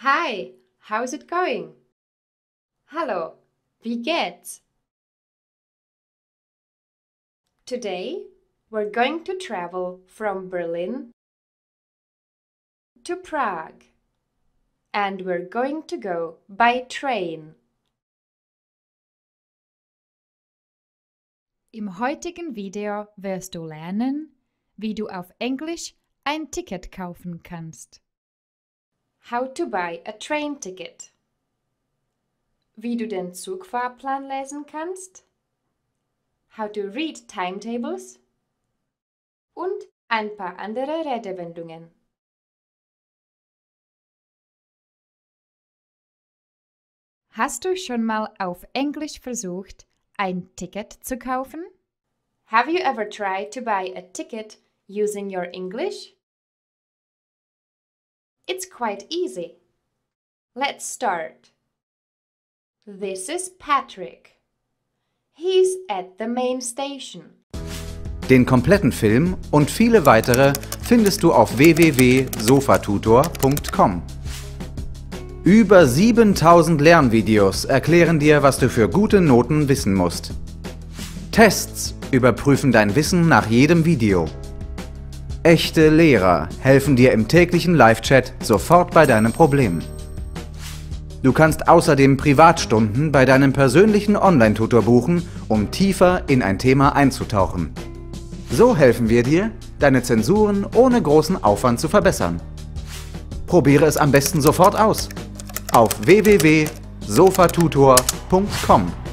Hi, how's it going? Hallo, wie geht's? Today, we're going to travel from Berlin to Prague, and we're going to go by train. Im heutigen Video wirst du lernen, wie du auf Englisch ein Ticket kaufen kannst. How to buy a train ticket. Wie du den Zugfahrplan lesen kannst. How to read timetables. Und ein paar andere Redewendungen. Hast du schon mal auf Englisch versucht, ein Ticket zu kaufen? Have you ever tried to buy a ticket using your English? It's quite easy. Let's start. This is Patrick. He's at the main station. Den kompletten Film und viele weitere findest du auf www.sofatutor.com. Über 7000 Lernvideos erklären dir, was du für gute Noten wissen musst. Tests überprüfen dein Wissen nach jedem Video. Echte Lehrer helfen dir im täglichen Live-Chat sofort bei deinem Problem. Du kannst außerdem Privatstunden bei deinem persönlichen Online-Tutor buchen, um tiefer in ein Thema einzutauchen. So helfen wir dir, deine Zensuren ohne großen Aufwand zu verbessern. Probiere es am besten sofort aus. Auf www.sofatutor.com